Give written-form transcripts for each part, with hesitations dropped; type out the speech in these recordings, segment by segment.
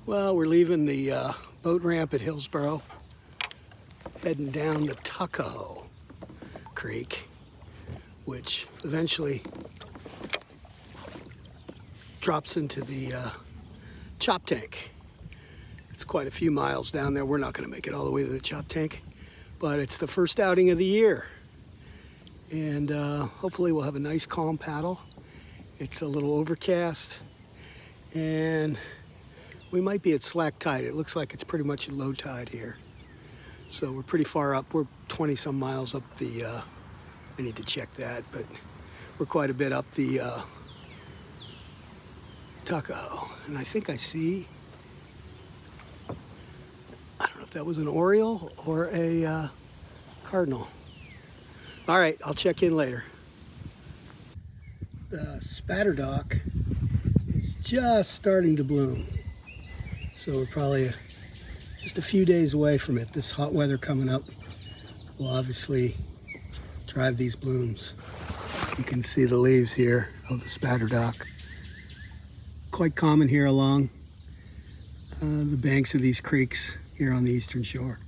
Well, we're leaving the boat ramp at Hillsboro, heading down the Tuckahoe Creek, which eventually drops into the Choptank. It's quite a few miles down there. We're not going to make it all the way to the Choptank, but it's the first outing of the year. And hopefully we'll have a nice calm paddle. It's a little overcast, and we might be at slack tide. It looks like it's pretty much at low tide here. So we're pretty far up. We're 20 some miles up the, I need to check that, but we're quite a bit up the Tuckahoe. And I think I see, I don't know if that was an oriole or a cardinal. All right, I'll check in later. The spatterdock is just starting to bloom. So we're probably just a few days away from it. This hot weather coming up will obviously drive these blooms. You can see the leaves here of the spatterdock. Quite common here along the banks of these creeks here on the eastern shore.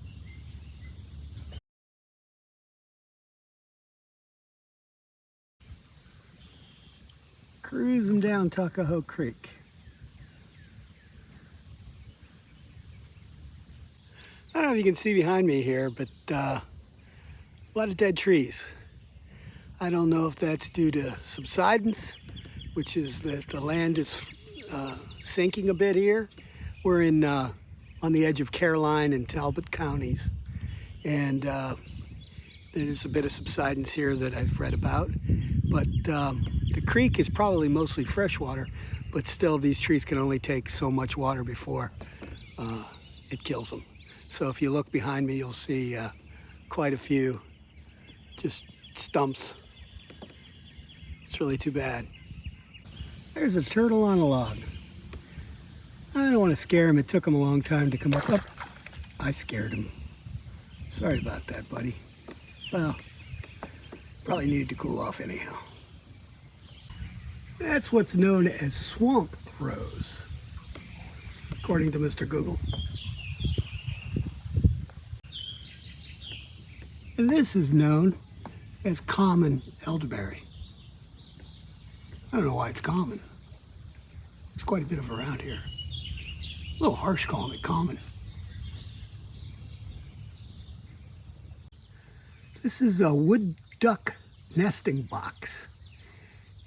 Cruising down Tuckahoe Creek. I don't know if you can see behind me here, but a lot of dead trees. I don't know if that's due to subsidence, which is that the land is sinking a bit here. We're in on the edge of Caroline and Talbot counties, and there's a bit of subsidence here that I've read about. But the creek is probably mostly freshwater, but still these trees can only take so much water before it kills them. So if you look behind me, you'll see quite a few just stumps. It's really too bad. There's a turtle on a log. I don't want to scare him. It took him a long time to come up. Oh, I scared him. Sorry about that, buddy. Well, probably needed to cool off anyhow. That's what's known as swamp rose, according to Mr. Google. And this is known as common elderberry. I don't know why it's common. There's quite a bit of it around here. A little harsh calling it common. This is a wood duck nesting box.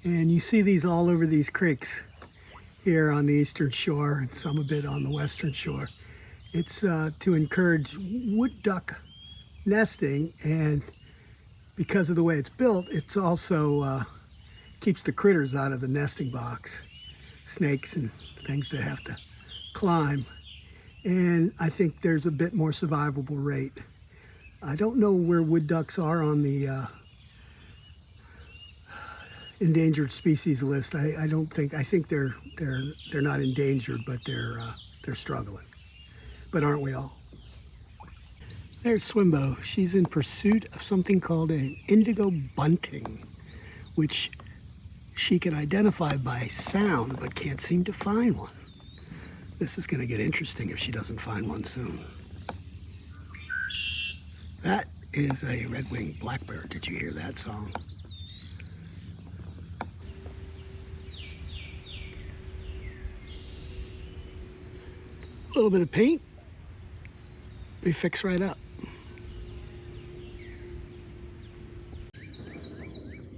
And you see these all over these creeks here on the eastern shore and some a bit on the western shore. It's to encourage wood duck nesting, and because of the way it's built, it's also keeps the critters out of the nesting box, snakes and things that have to climb. And I think there's a bit more survivable rate. I don't know where wood ducks are on the endangered species list. I think they're not endangered, but they're struggling. But aren't we all? There's SWMBO. She's in pursuit of something called an indigo bunting, which she can identify by sound, but can't seem to find one. This is going to get interesting if she doesn't find one soon. That is a red-winged blackbird. Did you hear that song? A little bit of paint, they fix right up.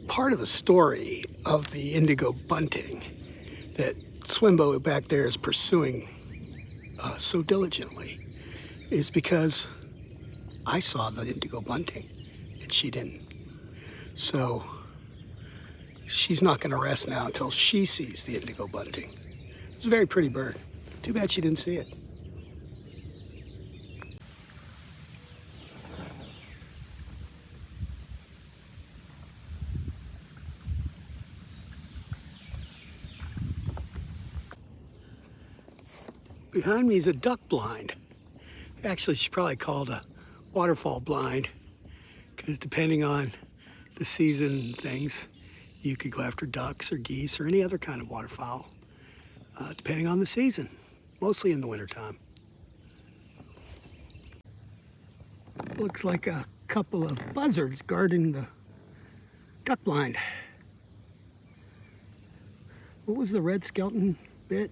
Part of the story of the indigo bunting that SWMBO back there is pursuing so diligently is because I saw the indigo bunting and she didn't. So she's not going to rest now until she sees the indigo bunting. It's a very pretty bird. Too bad she didn't see it. Behind me is a duck blind. Actually, she's probably called a waterfall blind, because depending on the season and things, you could go after ducks or geese or any other kind of waterfowl, depending on the season. mostly in the wintertime. Looks like a couple of buzzards guarding the duck blind. What was the red skeleton bit?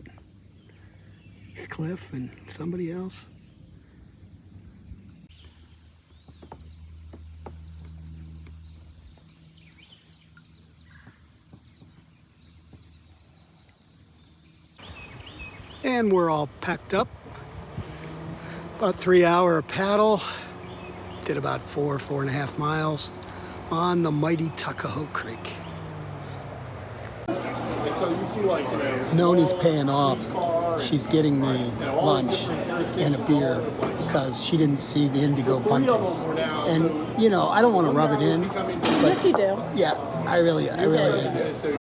Cliff and somebody else. And we're all packed up. About 3-hour paddle. Did about 4.5 miles on the mighty Tuckahoe Creek. Noni's paying off. She's getting me lunch and a beer because she didn't see the indigo bunting. And you know, I don't want to rub it in. Yes, you do. Yeah, I really do.